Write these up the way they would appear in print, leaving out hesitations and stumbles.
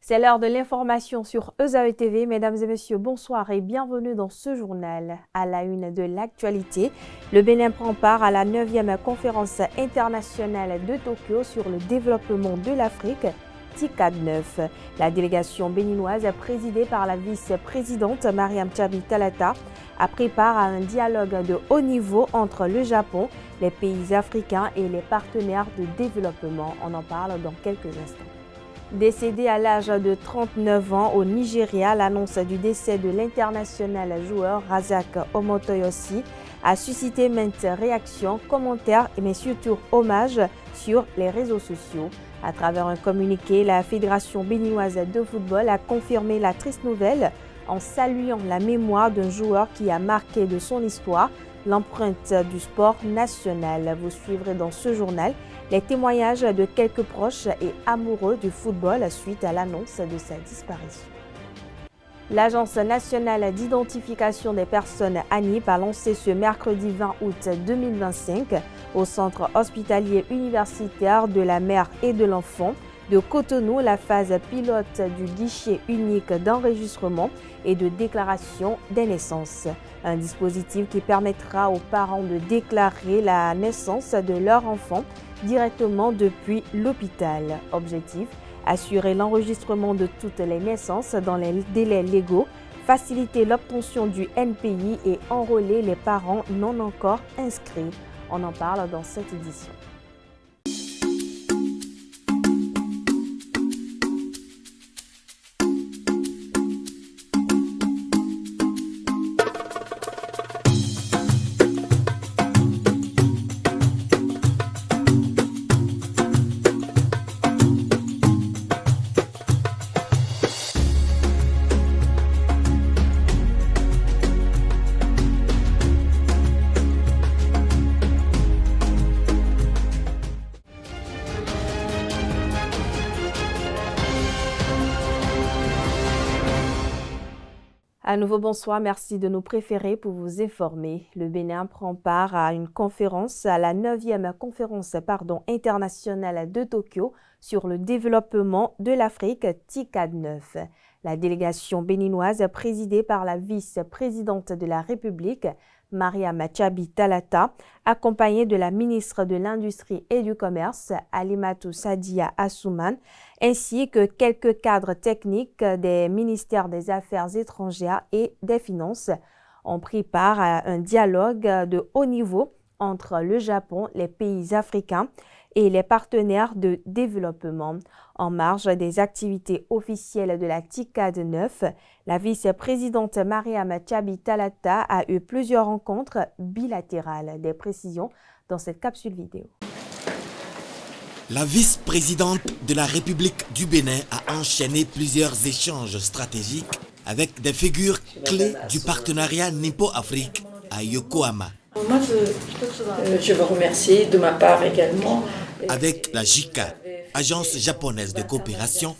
C'est l'heure de l'information sur ESAE TV. Mesdames et messieurs, bonsoir et bienvenue dans ce journal. À la une de l'actualité, le Bénin prend part à la 9e conférence internationale de Tokyo sur le développement de l'Afrique, TICAD 9. La délégation béninoise, présidée par la vice-présidente Mariam Tchabi Talata, a pris part à un dialogue de haut niveau entre le Japon, les pays africains et les partenaires de développement. On en parle dans quelques instants. Décédé à l'âge de 39 ans au Nigeria, l'annonce du décès de l'international joueur Razak Omotoyosi a suscité maintes réactions, commentaires mais surtout hommages sur les réseaux sociaux. À travers un communiqué, la Fédération béninoise de football a confirmé la triste nouvelle en saluant la mémoire d'un joueur qui a marqué de son histoire l'empreinte du sport national. Vous suivrez dans ce journal les témoignages de quelques proches et amoureux du football suite à l'annonce de sa disparition. L'Agence nationale d'identification des personnes ANIP a lancé ce mercredi 20 août 2025 au centre hospitalier universitaire de la mère et de l'enfant de Cotonou la phase pilote du guichet unique d'enregistrement et de déclaration des naissances. Un dispositif qui permettra aux parents de déclarer la naissance de leur enfant directement depuis l'hôpital. Objectif, assurer l'enregistrement de toutes les naissances dans les délais légaux, faciliter l'obtention du NPI et enrôler les parents non encore inscrits. On en parle dans cette édition. À nouveau, bonsoir, merci de nous préférer pour vous informer. Le Bénin prend part à une conférence, à la 9e conférence internationale de Tokyo sur le développement de l'Afrique, TICAD 9. La délégation béninoise, présidée par la vice-présidente de la République, Mariam Tchabi Talata, accompagnée de la ministre de l'Industrie et du Commerce, Alimatou Sadia Assouman, ainsi que quelques cadres techniques des ministères des Affaires étrangères et des Finances, ont pris part à un dialogue de haut niveau entre le Japon, les pays africains et les partenaires de développement. En marge des activités officielles de la TICAD 9, la vice-présidente Mariam Tchabi Talata a eu plusieurs rencontres bilatérales. Des précisions dans cette capsule vidéo. La vice-présidente de la République du Bénin a enchaîné plusieurs échanges stratégiques avec des figures clés du partenariat Nippo-Afrique à Yokohama. Je vous remercie de ma part également. Avec la JICA, Agence japonaise de coopération,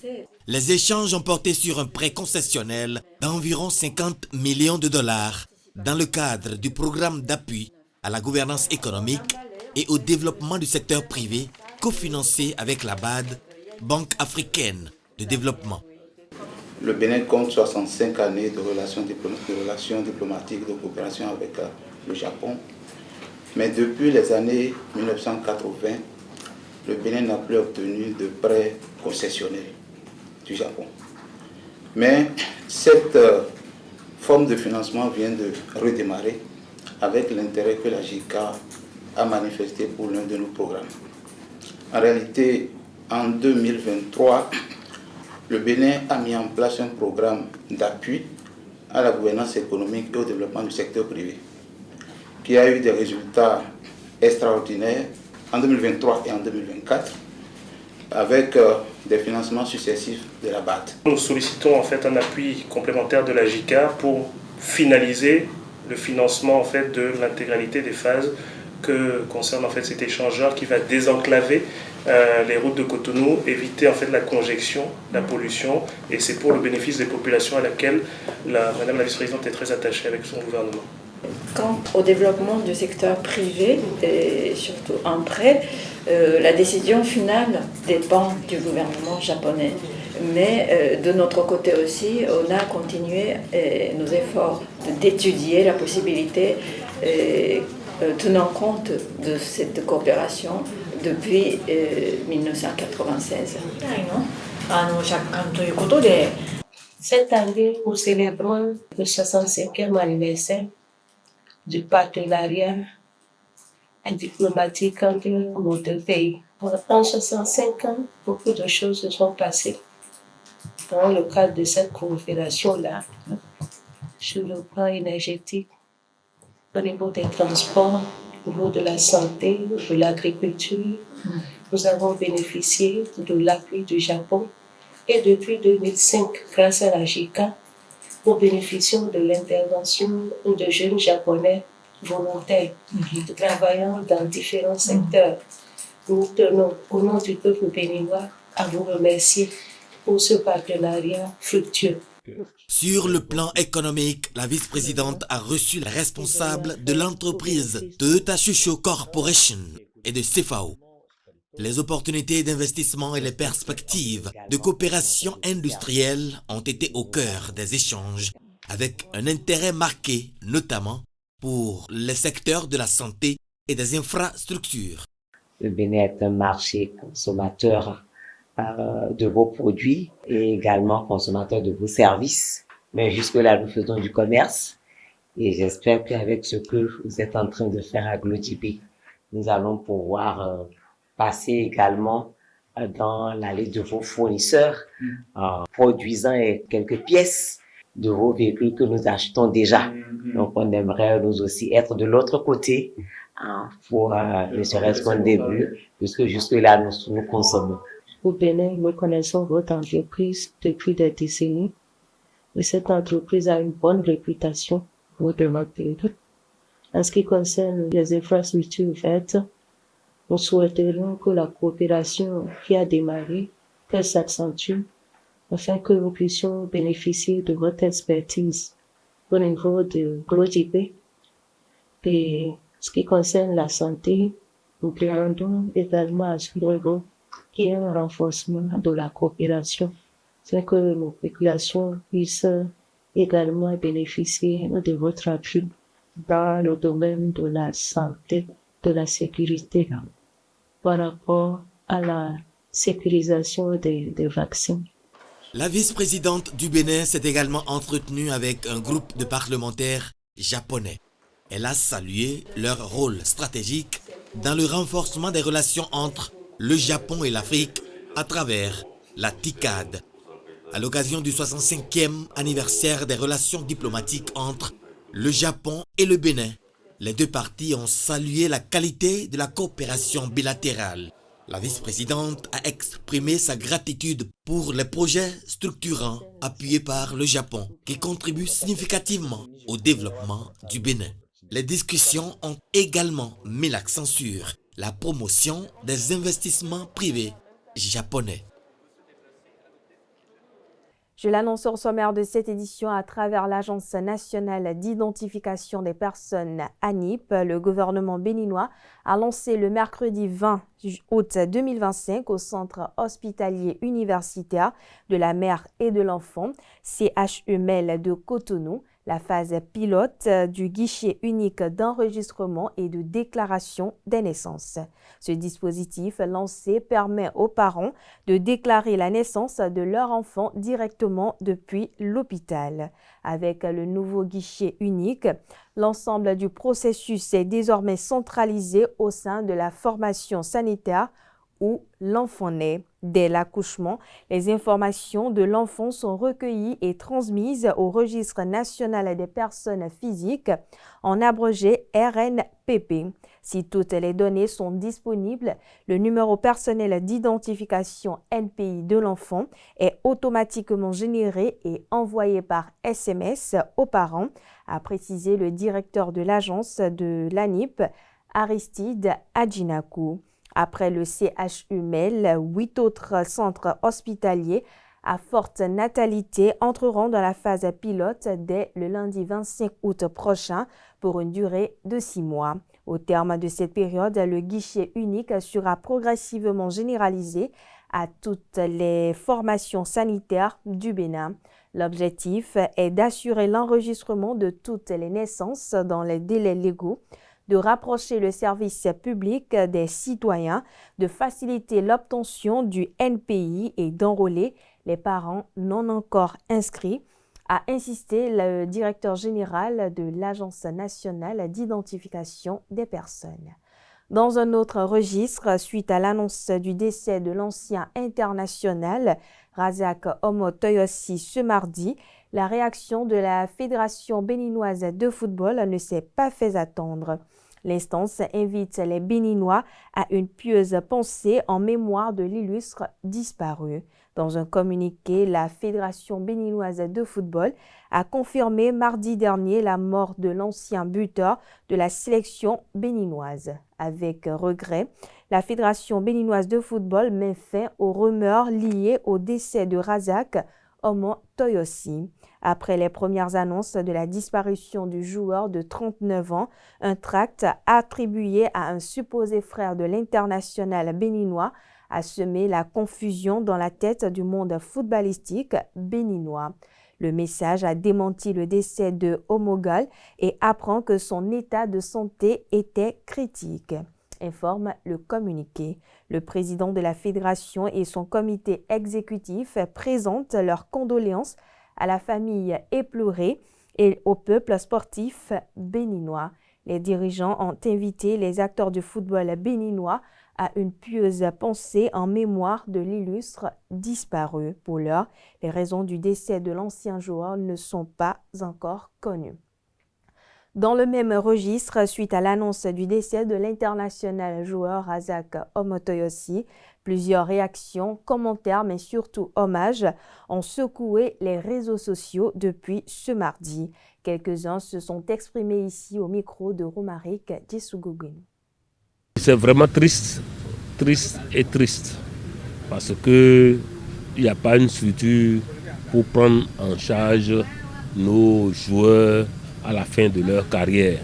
les échanges ont porté sur un prêt concessionnel d'environ 50 millions de dollars dans le cadre du programme d'appui à la gouvernance économique et au développement du secteur privé cofinancé avec la BAD, Banque africaine de développement. Le Bénin compte 65 années de relations diplomatiques, de coopération avec le Japon. Mais depuis les années 1980, le Bénin n'a plus obtenu de prêts concessionnels du Japon. Mais cette forme de financement vient de redémarrer avec l'intérêt que la JICA a manifesté pour l'un de nos programmes. En réalité, en 2023, le Bénin a mis en place un programme d'appui à la gouvernance économique et au développement du secteur privé, qui a eu des résultats extraordinaires en 2023 et en 2024, avec des financements successifs de la BAD. Nous sollicitons en fait un appui complémentaire de la JICA pour finaliser le financement en fait de l'intégralité des phases que concerne en fait cet échangeur qui va désenclaver les routes de Cotonou, éviter en fait la congestion, la pollution, et c'est pour le bénéfice des populations à laquelle Madame la vice-présidente est très attachée avec son gouvernement. Quant au développement du secteur privé et surtout en prêt, la décision finale dépend du gouvernement japonais. Mais de notre côté aussi, on a continué nos efforts d'étudier la possibilité, tenant compte de cette coopération depuis 1996. Cette année, nous célébrons le 65e anniversaire du partenariat diplomatique entre nos deux pays. En 65 ans, beaucoup de choses se sont passées dans le cadre de cette coopération-là, sur le plan énergétique, au niveau des transports, au niveau de la santé, de l'agriculture. Nous avons bénéficié de l'appui du Japon et depuis 2005, grâce à la JICA, nous bénéficions de l'intervention de jeunes Japonais volontaires travaillant dans différents secteurs. Nous tenons, au nom du peuple béninois, à vous remercier pour ce partenariat fructueux. Sur le plan économique, la vice-présidente a reçu les responsables de l'entreprise Toyota Tsusho Corporation et de CFAO. Les opportunités d'investissement et les perspectives de coopération industrielle ont été au cœur des échanges, avec un intérêt marqué notamment pour les secteurs de la santé et des infrastructures. Le Bénin est un marché consommateur de vos produits et également consommateur de vos services. Mais jusque-là, nous faisons du commerce et j'espère qu'avec ce que vous êtes en train de faire à Glotipé, nous allons pouvoir passer également dans l'allée de vos fournisseurs, produisant quelques pièces de vos véhicules que nous achetons déjà. Donc, on aimerait nous aussi être de l'autre côté pour ne serait-ce qu'un début, puisque jusque-là, nous consommons. Au Bénin, nous connaissons votre entreprise depuis des décennies et cette entreprise a une bonne réputation au de notre pays. En ce qui concerne les infrastructures vertes, nous souhaiterions que la coopération qui a démarré, qu'elle s'accentue, afin que nous puissions bénéficier de votre expertise au niveau de GloJP. Et ce qui concerne la santé, nous demandons également à ce niveau qu'il y ait un renforcement de la coopération, afin que nos populations puissent également bénéficier de votre appui dans le domaine de la santé, de la sécurité, par rapport à la sécurisation des vaccins. La vice-présidente du Bénin s'est également entretenue avec un groupe de parlementaires japonais. Elle a salué leur rôle stratégique dans le renforcement des relations entre le Japon et l'Afrique à travers la TICAD. À l'occasion du 65e anniversaire des relations diplomatiques entre le Japon et le Bénin, les deux parties ont salué la qualité de la coopération bilatérale. La vice-présidente a exprimé sa gratitude pour les projets structurants appuyés par le Japon qui contribuent significativement au développement du Bénin. Les discussions ont également mis l'accent sur la promotion des investissements privés japonais. Je l'annonce au sommaire de cette édition à travers l'Agence nationale d'identification des personnes ANIP. Le gouvernement béninois a lancé le mercredi 20 août 2025 au centre hospitalier universitaire de la mère et de l'enfant, CHUMEL de Cotonou, la phase pilote du guichet unique d'enregistrement et de déclaration des naissances. Ce dispositif lancé permet aux parents de déclarer la naissance de leur enfant directement depuis l'hôpital. Avec le nouveau guichet unique, l'ensemble du processus est désormais centralisé au sein de la formation sanitaire où l'enfant naît. Dès l'accouchement, les informations de l'enfant sont recueillies et transmises au Registre national des personnes physiques, en abrégé RNPP. Si toutes les données sont disponibles, le numéro personnel d'identification NPI de l'enfant est automatiquement généré et envoyé par SMS aux parents, a précisé le directeur de l'agence de l'ANIP, Aristide Adjinakou. Après le CHUMEL, 8 autres centres hospitaliers à forte natalité entreront dans la phase pilote dès le lundi 25 août prochain pour une durée de 6 mois. Au terme de cette période, le guichet unique sera progressivement généralisé à toutes les formations sanitaires du Bénin. L'objectif est d'assurer l'enregistrement de toutes les naissances dans les délais légaux, de rapprocher le service public des citoyens, de faciliter l'obtention du NPI et d'enrôler les parents non encore inscrits, a insisté le directeur général de l'Agence nationale d'identification des personnes. Dans un autre registre, suite à l'annonce du décès de l'ancien international Razak Omo Toyosi ce mardi, la réaction de la Fédération béninoise de football ne s'est pas fait attendre. L'instance invite les Béninois à une pieuse pensée en mémoire de l'illustre disparu. Dans un communiqué, la Fédération béninoise de football a confirmé mardi dernier la mort de l'ancien buteur de la sélection béninoise. Avec regret, la Fédération béninoise de football met fin aux rumeurs liées au décès de Razak Omo Toyosi. Après les premières annonces de la disparition du joueur de 39 ans, un tract attribué à un supposé frère de l'international béninois a semé la confusion dans la tête du monde footballistique béninois. Le message a démenti le décès de Omogal et apprend que son état de santé était critique, informe le communiqué. Le président de la fédération et son comité exécutif présentent leurs condoléances à la famille éplorée et au peuple sportif béninois. Les dirigeants ont invité les acteurs du football béninois à une pieuse pensée en mémoire de l'illustre disparu. Pour l'heure, les raisons du décès de l'ancien joueur ne sont pas encore connues. Dans le même registre, suite à l'annonce du décès de l'international joueur Razak Omo Toyosi, plusieurs réactions, commentaires, mais surtout hommages ont secoué les réseaux sociaux depuis ce mardi. Quelques-uns se sont exprimés ici au micro de Romaric Djesougogun. C'est vraiment triste parce qu'il n'y a pas une structure pour prendre en charge nos joueurs à la fin de leur carrière.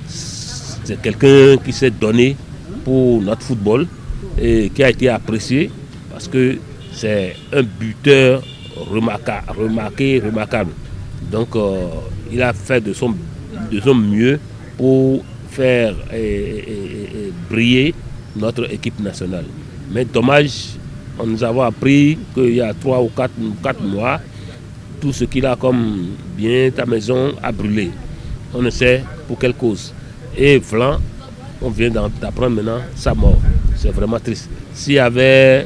C'est quelqu'un qui s'est donné pour notre football et qui a été apprécié parce que c'est un buteur remarquable. Donc il a fait de son mieux pour faire briller notre équipe nationale. Mais dommage, nous avons appris qu'il y a 3 ou 4 mois, tout ce qu'il a comme bien ta maison a brûlé. On ne sait pour quelle cause. Et voilà, on vient d'apprendre maintenant sa mort. C'est vraiment triste. S'il y avait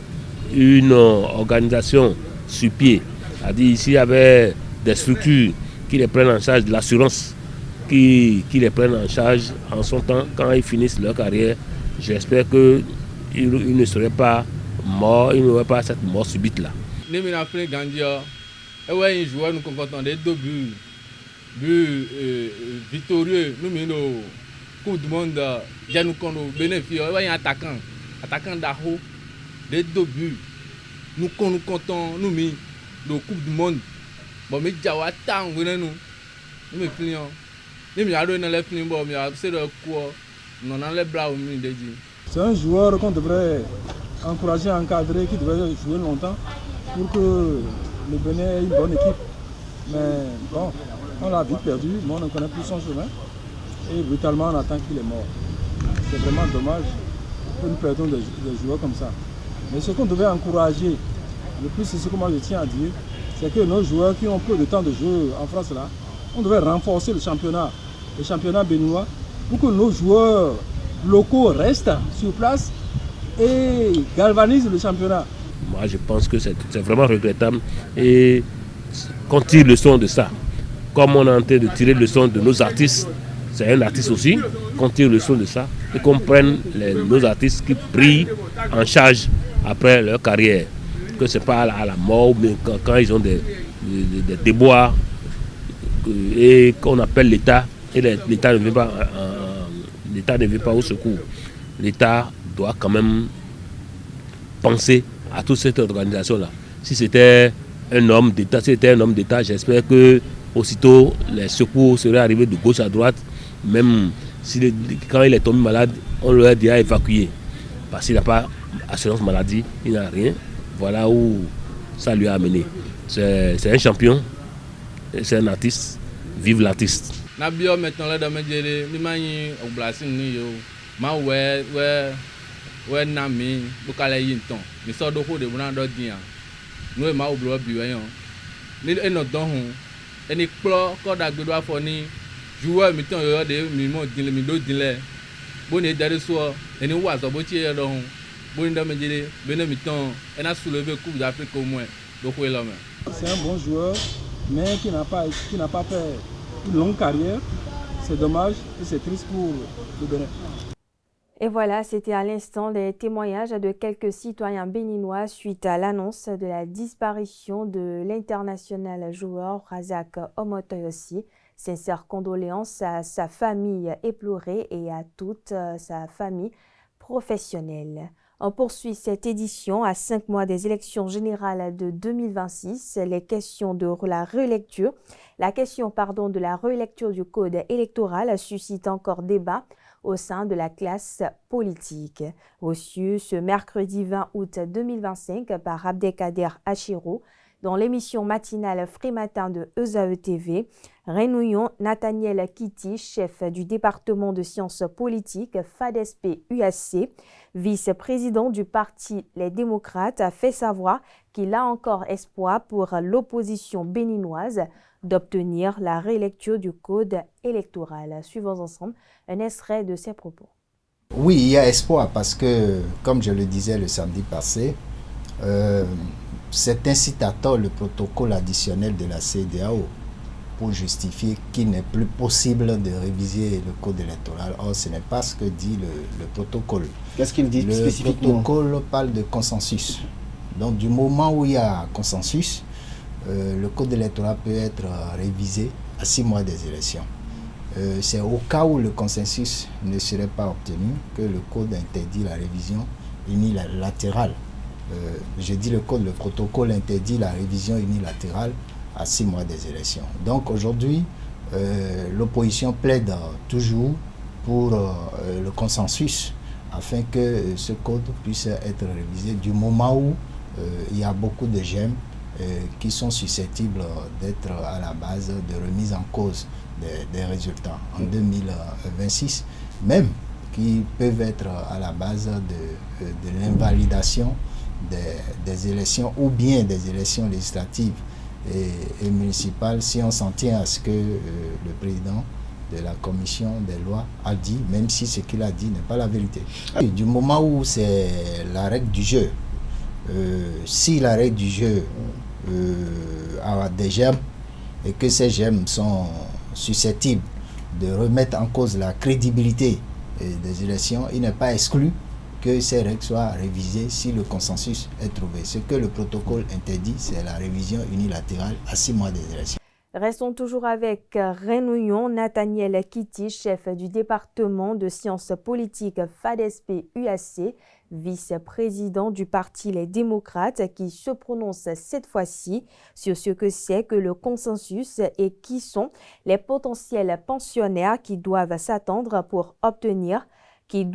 une organisation sur pied, c'est-à-dire s'il y avait des structures qui les prennent en charge, de l'assurance qui les prennent en charge en son temps, quand ils finissent leur carrière, j'espère qu'ils ne seraient pas morts, ils n'auraient pas cette mort subite-là. Nous avons fait Gandia, et nous jouons, nous comptons des 2 buts victorieux, nous avons Coupe du Monde, nous avons bénéficié, nous avons attaquant d'Aho, des 2 buts, nous comptons, nous avons la Coupe du Monde, bon, mais nous avons nous plions. C'est un joueur qu'on devrait encourager, encadrer, qui devrait jouer longtemps pour que le Bénin ait une bonne équipe. Mais bon, on l'a vite perdu, mais on ne connaît plus son chemin. Et brutalement, on attend qu'il est mort. C'est vraiment dommage que nous perdons des joueurs comme ça. Mais ce qu'on devait encourager, le plus c'est ce que moi je tiens à dire, c'est que nos joueurs qui ont peu de temps de jeu en France là, on devrait renforcer le championnat béninois pour que nos joueurs locaux restent sur place et galvanisent le championnat. Moi, je pense que c'est vraiment regrettable et qu'on tire leçon de ça. Comme on est en train de tirer leçon de nos artistes, c'est un artiste aussi, qu'on tire leçon de ça et qu'on prenne nos artistes qui brillent en charge après leur carrière. Que ce n'est pas à la mort, mais quand ils ont des déboires et qu'on appelle l'État, et l'État ne vient pas au secours. L'État doit quand même penser à toute cette organisation-là. Si c'était un homme d'État, j'espère que aussitôt les secours seraient arrivés de gauche à droite, même Quand il est tombé malade, on l'a déjà évacué. Parce qu'il n'a pas assurance maladie, il n'a rien. Voilà où ça lui a amené. C'est un champion, c'est un artiste. Vive l'artiste. Nabio maintenant là dans mes délais, ni mani au blasting ni yo. Ma ouais nami, bokala yinton. Mi so do ko de buna do dia. No e ma oblo bi yan. Ni e no don hun. Eni kplo ko da gbedo afọ ni joueur mi ton yo de mi mo dinle mi do dinle. Bo ni dare so eni wa so bo ti e do hun. Bo ni do me délé, bene mi ton e na soulever coupe d'Afrique au moins. Do ko e lo me. C'est un bon joueur, mais qui n'a pas fait une longue carrière. C'est dommage et c'est triste pour le Bénin. Et voilà, c'était à l'instant les témoignages de quelques citoyens béninois suite à l'annonce de la disparition de l'international joueur Razak Omotoyosi. Sincères condoléances à sa famille éplorée et à toute sa famille professionnelle. On poursuit cette édition à 5 mois des élections générales de 2026. La question de la relecture du code électoral suscite encore débat au sein de la classe politique. Reçu ce mercredi 20 août 2025 par Abdelkader Achiro, dans l'émission matinale Free Matin de ESAE TV, Renouillon Nathaniel Kitty, chef du département de sciences politiques FADESP-UAC, vice-président du parti Les Démocrates, a fait savoir qu'il a encore espoir pour l'opposition béninoise d'obtenir la rélecture du code électoral. Suivons ensemble un extrait de ses propos. Oui, il y a espoir parce que, comme je le disais le samedi passé, c'est incitateur le protocole additionnel de la CEDEAO pour justifier qu'il n'est plus possible de réviser le code électoral. Or, ce n'est pas ce que dit le protocole. Qu'est-ce qu'il dit spécifiquement? Le protocole parle de consensus. Donc, du moment où il y a consensus, le code électoral peut être révisé à 6 mois des élections. C'est au cas où le consensus ne serait pas obtenu que le code interdit la révision unilatérale. Je dis le code, le protocole interdit la révision unilatérale à 6 mois des élections. Donc aujourd'hui, l'opposition plaide toujours pour le consensus afin que ce code puisse être révisé du moment où il y a beaucoup de gemmes qui sont susceptibles d'être à la base de remise en cause des résultats en 2026, même qui peuvent être à la base de l'invalidation des élections ou bien des élections législatives et municipales, si on s'en tient à ce que le président de la commission des lois a dit, même si ce qu'il a dit n'est pas la vérité. Du moment où c'est la règle du jeu, si la règle du jeu a des gemmes et que ces gemmes sont susceptibles de remettre en cause la crédibilité des élections, il n'est pas exclu que ces règles soient révisées si le consensus est trouvé. Ce que le protocole interdit, c'est la révision unilatérale à 6 mois des élections. Restons toujours avec Renouillon Nathaniel Kitty, chef du département de sciences politiques FADESP-UAC, vice-président du parti Les Démocrates, qui se prononce cette fois-ci sur ce que c'est que le consensus et qui sont les potentiels pensionnaires qui doivent s'entendre pour obtenir le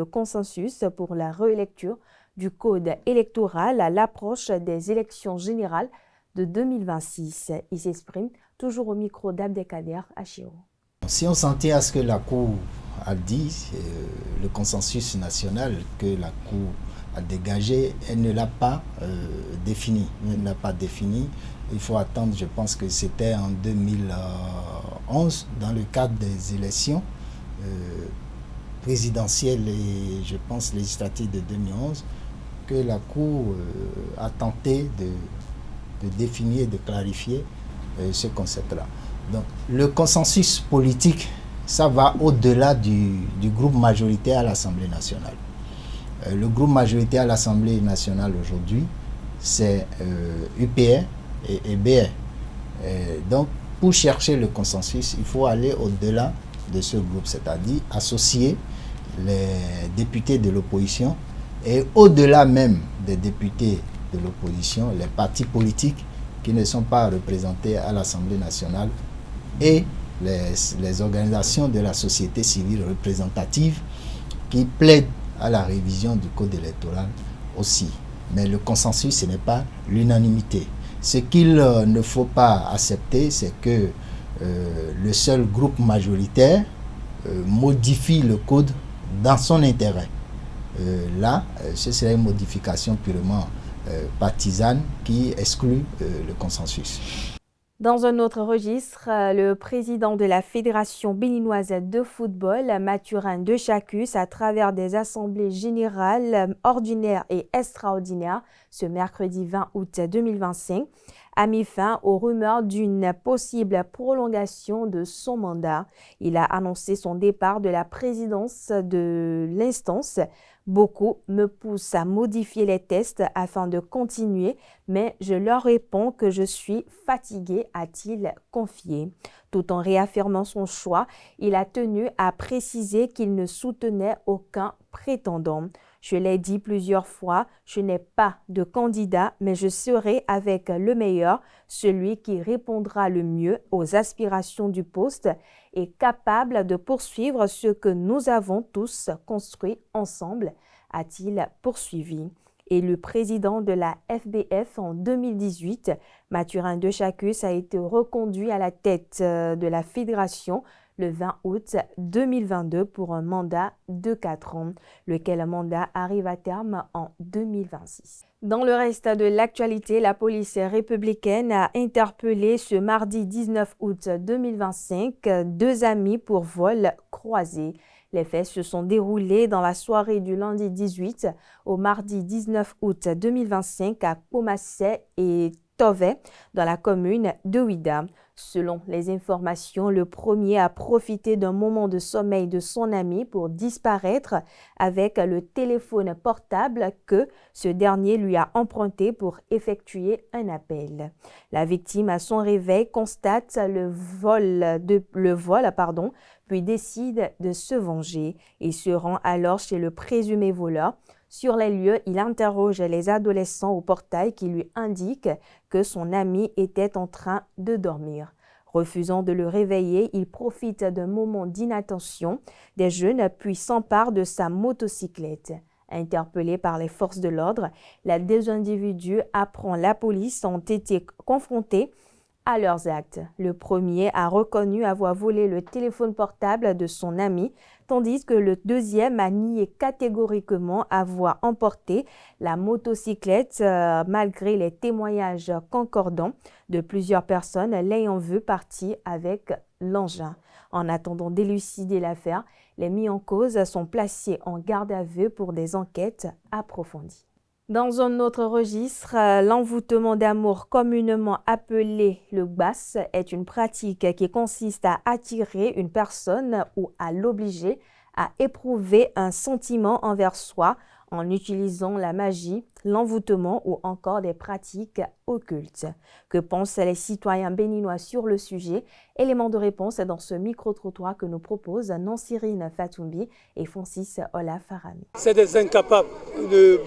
consensus pour la relecture du code électoral à l'approche des élections générales de 2026. Il s'exprime toujours au micro d'Abdelkader Achiro. Si on s'en tient à ce que la Cour a dit, le consensus national que la Cour a dégagé, elle ne l'a pas défini. Elle ne l'a pas défini. Il faut attendre, je pense que c'était en 2011, dans le cadre des élections présidentielles et je pense législatives de 2011, que la Cour a tenté de définir et de clarifier ce concept-là. Donc, le consensus politique, ça va au-delà du groupe majoritaire à l'Assemblée nationale. Le groupe majoritaire à l'Assemblée nationale aujourd'hui, c'est UPR et BR. Donc, pour chercher le consensus, il faut aller au-delà de ce groupe, c'est-à-dire associer les députés de l'opposition et au-delà même des députés de l'opposition, les partis politiques qui ne sont pas représentés à l'Assemblée nationale et les organisations de la société civile représentative qui plaident à la révision du code électoral aussi. Mais le consensus, ce n'est pas l'unanimité. Ce qu'il ne faut pas accepter, c'est que le seul groupe majoritaire modifie le code dans son intérêt. Là, ce serait une modification purement partisane qui exclut le consensus. Dans un autre registre, le président de la Fédération béninoise de football, Mathurin Deschacus, à travers des assemblées générales ordinaires et extraordinaires, ce mercredi 20 août 2025, a mis fin aux rumeurs d'une possible prolongation de son mandat. Il a annoncé son départ de la présidence de l'instance. Beaucoup me poussent à modifier les tests afin de continuer, mais je leur réponds que je suis fatigué, a-t-il confié. Tout en réaffirmant son choix, il a tenu à préciser qu'il ne soutenait aucun prétendant. Je l'ai dit plusieurs fois, je n'ai pas de candidat, mais je serai avec le meilleur, celui qui répondra le mieux aux aspirations du poste et capable de poursuivre ce que nous avons tous construit ensemble, a-t-il poursuivi. Élu président de la FBF en 2018, Mathurin Deschacus a été reconduit à la tête de la fédération le 20 août 2022 pour un mandat de 4 ans, lequel mandat arrive à terme en 2026. Dans le reste de l'actualité, la police républicaine a interpellé ce mardi 19 août 2025 2 amis pour vol croisé. Les faits se sont déroulés dans la soirée du lundi 18 au mardi 19 août 2025 à Pomassé et Tové, dans la commune de Ouida. Selon les informations, le premier a profité d'un moment de sommeil de son ami pour disparaître avec le téléphone portable que ce dernier lui a emprunté pour effectuer un appel. La victime, à son réveil, constate le vol, puis décide de se venger et se rend alors chez le présumé voleur. Sur les lieux, il interroge les adolescents au portail qui lui indiquent que son ami était en train de dormir. Refusant de le réveiller, il profite d'un moment d'inattention des jeunes puis s'empare de sa motocyclette. Interpellés par les forces de l'ordre, les 2 individus apprennent la police ont été confrontés à leurs actes. Le premier a reconnu avoir volé le téléphone portable de son ami, tandis que le deuxième a nié catégoriquement avoir emporté la motocyclette malgré les témoignages concordants de plusieurs personnes l'ayant vu partir avec l'engin. En attendant d'élucider l'affaire, les mis en cause sont placés en garde à vue pour des enquêtes approfondies. Dans un autre registre, l'envoûtement d'amour communément appelé le gbas est une pratique qui consiste à attirer une personne ou à l'obliger à éprouver un sentiment envers soi en utilisant la magie, l'envoûtement ou encore des pratiques occultes. Que pensent les citoyens béninois sur le sujet? Élément de réponse dans ce micro-trottoir que nous proposent Nansirine Fatoumbi et Francis Ola Farami. C'est des incapables. Il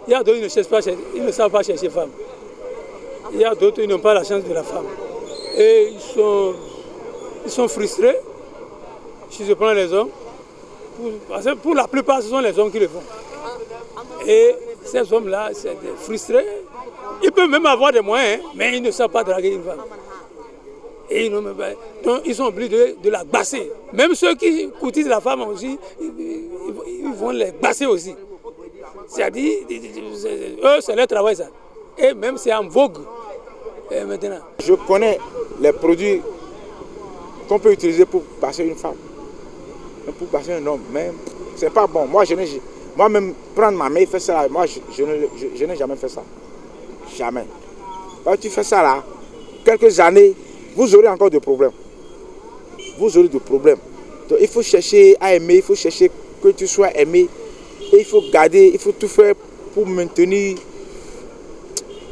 y a d'autres qui ne cherchent pas, ils ne savent pas chercher femme. Il y a d'autres qui n'ont pas la chance de la femme. Et ils sont frustrés. Si je prends les hommes, parce que pour la plupart, ce sont les hommes qui le font. Et ces hommes-là, c'est frustrés. Ils peuvent même avoir des moyens, mais ils ne savent pas draguer une femme. Et donc ils sont obligés de la gbasser. Même ceux qui courtisent la femme aussi, ils vont les gbasser aussi. C'est-à-dire, eux, c'est leur travail ça. Et même c'est en vogue maintenant. Je connais les produits qu'on peut utiliser pour passer une femme, pour passer un homme, mais c'est pas bon. Moi-même, prendre ma main, faire ça, moi, je n'ai jamais fait ça. Jamais. Quand tu fais ça là, quelques années, vous aurez encore des problèmes. Vous aurez des problèmes. Donc il faut chercher à aimer, il faut chercher que tu sois aimé. Et il faut garder, il faut tout faire pour maintenir,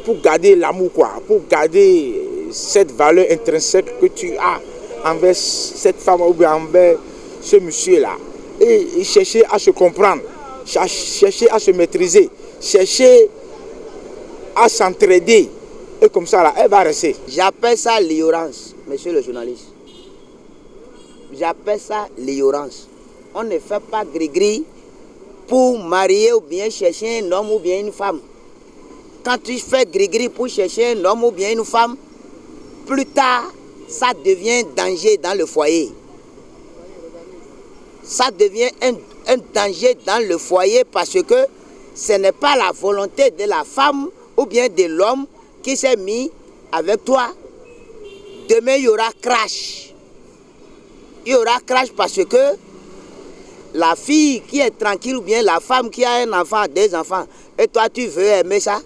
pour garder l'amour, quoi. Pour garder cette valeur intrinsèque que tu as envers cette femme ou bien envers ce monsieur-là. Et chercher à se comprendre. Chercher à se maîtriser, chercher à s'entraider. Et comme ça, là, elle va rester. J'appelle ça l'ignorance, monsieur le journaliste. j'appelle ça l'ignorance. On ne fait pas gris-gris pour marier ou bien chercher un homme ou bien une femme. Quand tu fais gris-gris pour chercher un homme ou bien une femme, plus tard, ça devient danger dans le foyer. Ça devient un danger dans le foyer parce que ce n'est pas la volonté de la femme ou bien de l'homme qui s'est mis avec toi. Demain, il y aura crash. Il y aura crash parce que la fille qui est tranquille ou bien la femme qui a un enfant, deux enfants, et toi tu veux aimer ça,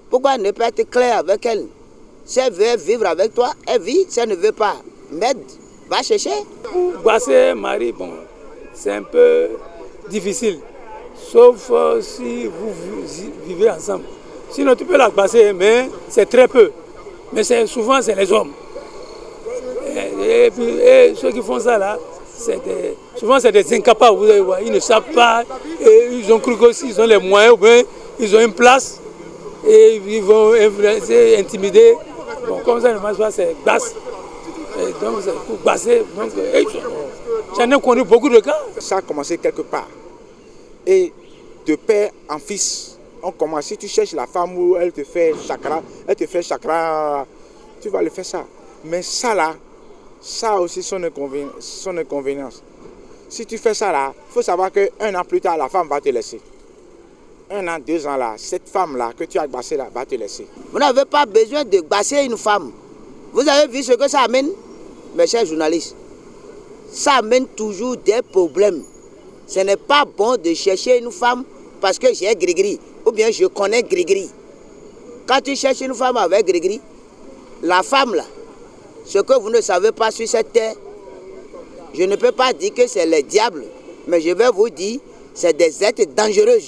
pourquoi ne pas être clair avec elle? Si elle veut vivre avec toi, elle vit. Si elle ne veut pas, m'aide, va chercher. Pour passer mari, bon, c'est un peu difficile. Sauf si vous vivez ensemble. Sinon, tu peux la passer, mais c'est très peu. Mais souvent, c'est les hommes. Et ceux qui font ça là, souvent c'est des incapables, vous allez voir. Ils ne savent pas, et ils ont cru qu'ils ont les moyens, ou bien ils ont une place, et ils vont influencer, intimider. Bon, comme ça, ne marche pas, c'est basse. Et donc, c'est pour passer. Donc, j'en ai connu beaucoup de cas. Ça a commencé quelque part. Et de père en fils, on commence. Si tu cherches la femme où elle te fait chakra, tu vas le faire ça. Mais ça là, ça a aussi son inconvénience. Si tu fais ça là, il faut savoir qu'un an plus tard, la femme va te laisser. 1 an, 2 ans là, cette femme là que tu as bassée là va te laisser. Vous n'avez pas besoin de basser une femme. Vous avez vu ce que ça amène, mes chers journalistes? Ça amène toujours des problèmes. Ce n'est pas bon de chercher une femme parce que j'ai gris-gris ou bien je connais gris-gris. Quand tu cherches une femme avec gris-gris, la femme là, ce que vous ne savez pas sur cette terre, je ne peux pas dire que c'est les diables, mais je vais vous dire, c'est des êtres dangereux.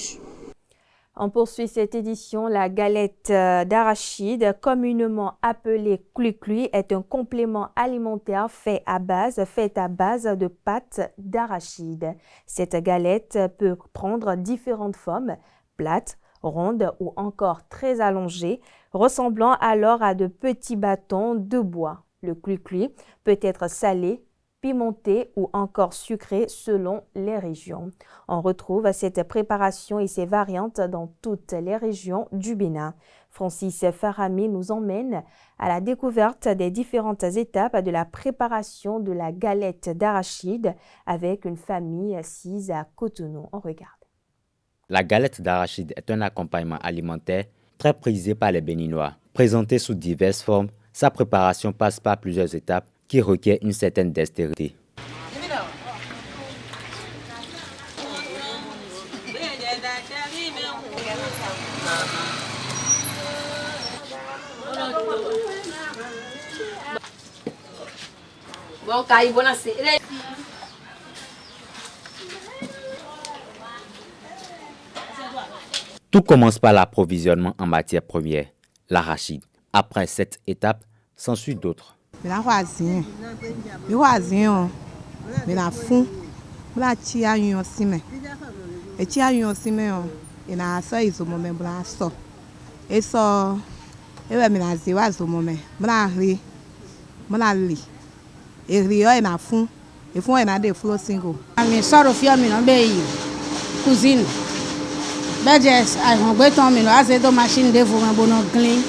On poursuit cette édition. La galette d'arachide, communément appelée clui-clui, est un complément alimentaire fait à base de pâte d'arachide. Cette galette peut prendre différentes formes, plates, rondes ou encore très allongées, ressemblant alors à de petits bâtons de bois. Le clui-clui peut être salé, pimenté ou encore sucré selon les régions. On retrouve cette préparation et ses variantes dans toutes les régions du Bénin. Francis Farami nous emmène à la découverte des différentes étapes de la préparation de la galette d'arachide avec une famille assise à Cotonou. On regarde. La galette d'arachide est un accompagnement alimentaire très prisé par les Béninois. Présentée sous diverses formes, sa préparation passe par plusieurs étapes qui requiert une certaine dextérité. Tout commence par l'approvisionnement en matières premières, l'arachide. Après cette étape, s'ensuit d'autres. Mina fun bla chia yun sime e chia yun sime o ina so izomo me bla so e so e we mina ziwa zomo me bla li e ri o ina fun e fun ina de flow single ami soro fi mi no be yi cuisine bejes ai hon gbe ton mi no ase do machine de fun bono clean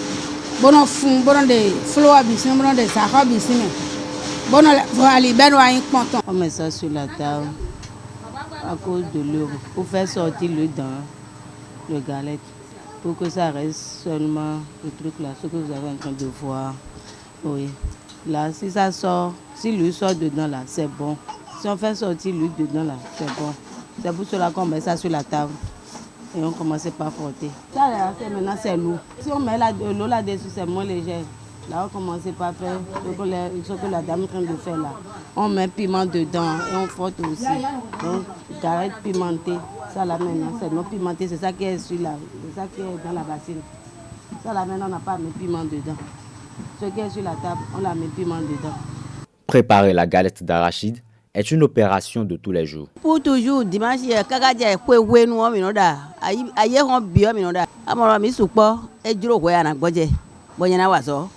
bono fun bono de flow abi bono de sa hobby sime. Bon, on met ça sur la table à cause de l'eau pour faire sortir le dent, le galette, pour que ça reste seulement le truc là, ce que vous avez en train de voir. Oui. Là, si ça sort, si l'huile sort dedans là, c'est bon. Si on fait sortir l'huile dedans là, c'est bon. C'est pour cela qu'on met ça sur la table et on commence par frotter. Ça là, maintenant c'est lourd. Si on met l'eau là-dessus, c'est moins léger. Là, on commence par faire ce que la dame est en train de faire là. On met piment dedans et on frotte aussi. Donc, galette pimentée, ça là maintenant, c'est non pimenté, c'est ça qui est sur là, c'est ça qui est dans la bassine. Ça là maintenant, on n'a pas mis piment dedans. Ce qui est sur la table, on la met piment dedans. Préparer la galette d'arachide est une opération de tous les jours. Pour toujours, dimanche, il y a quelqu'un qui est nous, aïe, on bio, amoro mi supo, et du roi à la bodje, bonne wazo.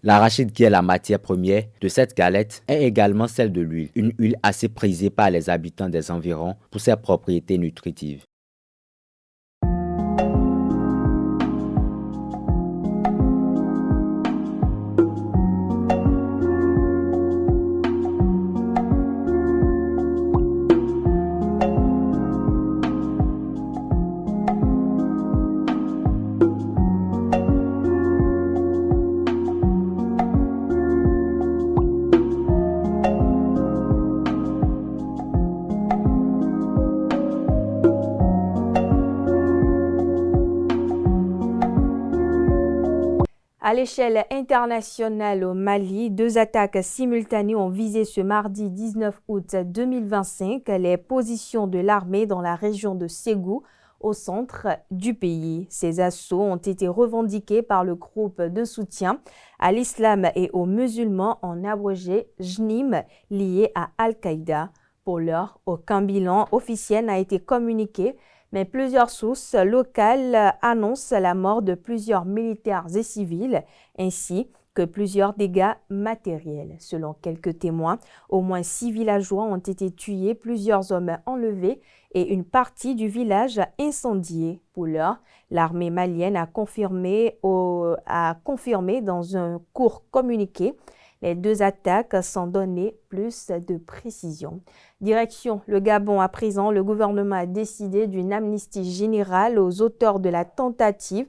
L'arachide, qui est la matière première de cette galette, est également celle de l'huile, une huile assez prisée par les habitants des environs pour ses propriétés nutritives. À l'échelle internationale au Mali, 2 attaques simultanées ont visé ce mardi 19 août 2025 les positions de l'armée dans la région de Ségou, au centre du pays. Ces assauts ont été revendiqués par le groupe de soutien à l'islam et aux musulmans en abrégé JNIM lié à Al-Qaïda. Pour l'heure, aucun bilan officiel n'a été communiqué, mais plusieurs sources locales annoncent la mort de plusieurs militaires et civils, ainsi que plusieurs dégâts matériels. Selon quelques témoins, au moins 6 villageois ont été tués, plusieurs hommes enlevés et une partie du village incendiée. Pour l'heure, l'armée malienne a confirmé dans un court communiqué les 2 attaques sans donner plus de précision. Direction le Gabon à présent, le gouvernement a décidé d'une amnistie générale aux auteurs de la tentative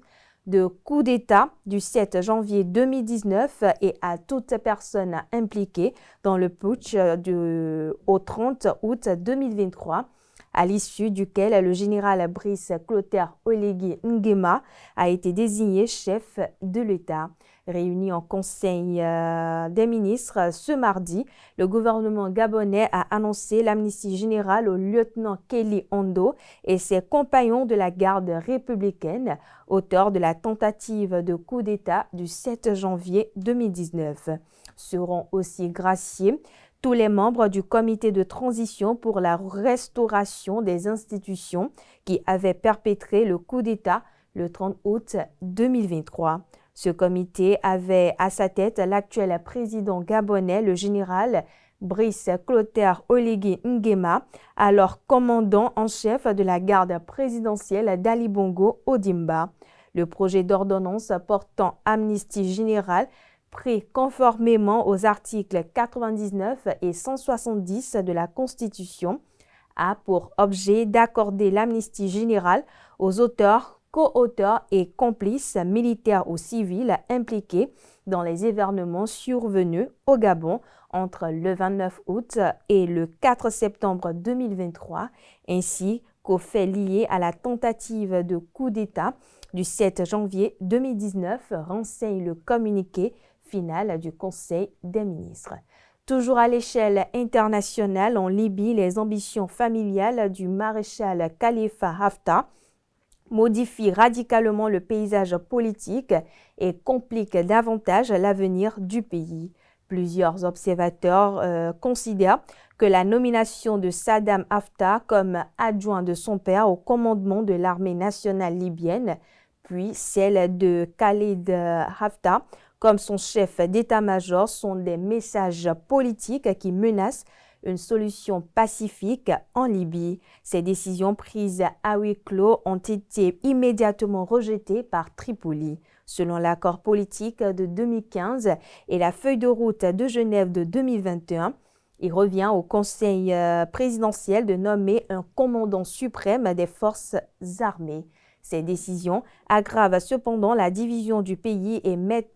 de coup d'État du 7 janvier 2019 et à toute personne impliquée dans le putsch au 30 août 2023, à l'issue duquel le général Brice Clotaire Oligui Nguema a été désigné chef de l'État. Réuni en Conseil des ministres ce mardi, le gouvernement gabonais a annoncé l'amnistie générale au lieutenant Kelly Ondo et ses compagnons de la garde républicaine, auteurs de la tentative de coup d'État du 7 janvier 2019. Seront aussi graciés tous les membres du comité de transition pour la restauration des institutions qui avaient perpétré le coup d'État le 30 août 2023. Ce comité avait à sa tête l'actuel président gabonais, le général Brice Clotaire Oligui Nguema, alors commandant en chef de la garde présidentielle d'Ali Bongo Ondimba. Le projet d'ordonnance portant amnistie générale pris conformément aux articles 99 et 170 de la Constitution a pour objet d'accorder l'amnistie générale aux auteurs, co-auteurs et complices militaires ou civils impliqués dans les événements survenus au Gabon entre le 29 août et le 4 septembre 2023, ainsi qu'aux faits liés à la tentative de coup d'État du 7 janvier 2019, renseigne le communiqué final du Conseil des ministres. Toujours à l'échelle internationale, en Libye, les ambitions familiales du maréchal Khalifa Haftar modifie radicalement le paysage politique et complique davantage l'avenir du pays. Plusieurs observateurs considèrent que la nomination de Saddam Haftar comme adjoint de son père au commandement de l'armée nationale libyenne, puis celle de Khalid Haftar comme son chef d'état-major sont des messages politiques qui menacent une solution pacifique en Libye. Ces décisions prises à huis clos ont été immédiatement rejetées par Tripoli. Selon l'accord politique de 2015 et la feuille de route de Genève de 2021, il revient au Conseil présidentiel de nommer un commandant suprême des forces armées. Ces décisions aggravent cependant la division du pays et met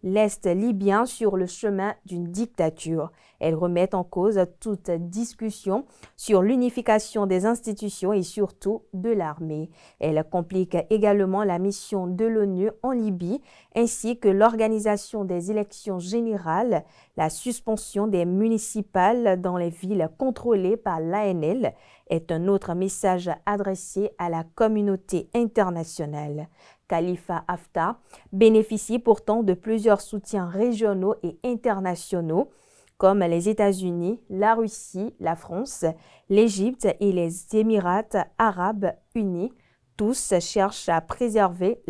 l'Est libyen sur le chemin d'une dictature. Elles remettent en cause toute discussion sur l'unification des institutions et surtout de l'armée. Elles compliquent également la mission de l'ONU en Libye ainsi que l'organisation des élections générales, la suspension des municipales dans les villes contrôlées par l'ANL est un autre message adressé à la communauté internationale. Khalifa Haftar bénéficie pourtant de plusieurs soutiens régionaux et internationaux comme les États-Unis, la Russie, la France, l'Égypte et les Émirats arabes unis. Tous cherchent à préserver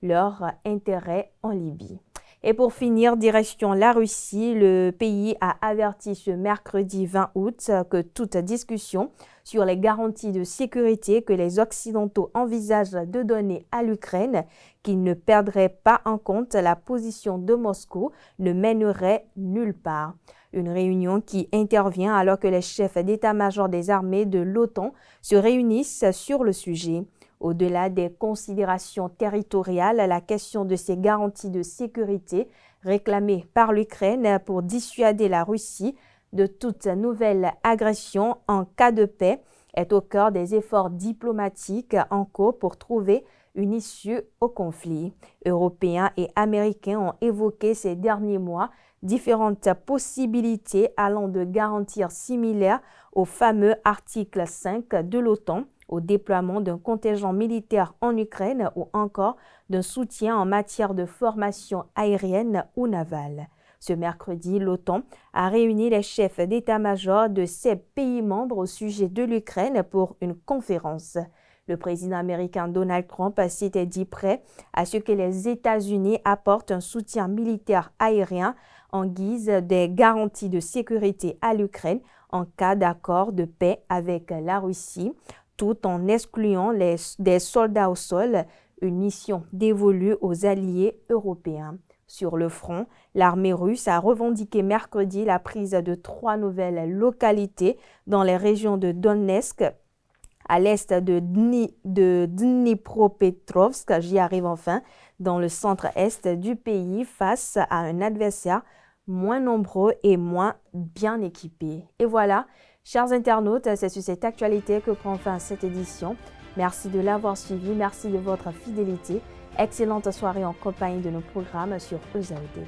leur intérêt en Libye. Et pour finir, direction la Russie, le pays a averti ce mercredi 20 août que toute discussion sur les garanties de sécurité que les Occidentaux envisagent de donner à l'Ukraine, qu'ils ne perdraient pas en compte la position de Moscou, ne mènerait nulle part. Une réunion qui intervient alors que les chefs d'état-major des armées de l'OTAN se réunissent sur le sujet. Au-delà des considérations territoriales, la question de ces garanties de sécurité réclamées par l'Ukraine pour dissuader la Russie de toute nouvelle agression en cas de paix est au cœur des efforts diplomatiques en cours pour trouver une issue au conflit. Européens et Américains ont évoqué ces derniers mois différentes possibilités allant de garanties similaires au fameux article 5 de l'OTAN, au déploiement d'un contingent militaire en Ukraine ou encore d'un soutien en matière de formation aérienne ou navale. Ce mercredi, l'OTAN a réuni les chefs d'état-major de ses pays membres au sujet de l'Ukraine pour une conférence. Le président américain Donald Trump s'était dit prêt à ce que les États-Unis apportent un soutien militaire aérien en guise des garanties de sécurité à l'Ukraine en cas d'accord de paix avec la Russie, tout en excluant des soldats au sol, une mission dévolue aux alliés européens. Sur le front, l'armée russe a revendiqué mercredi la prise de 3 nouvelles localités dans les régions de Donetsk, à l'est de Dnipropetrovsk, j'y arrive enfin, dans le centre-est du pays face à un adversaire moins nombreux et moins bien équipé. Et voilà, chers internautes, c'est sur cette actualité que prend fin cette édition. Merci de l'avoir suivi, merci de votre fidélité. Excellente soirée en compagnie de nos programmes sur EZAO TV.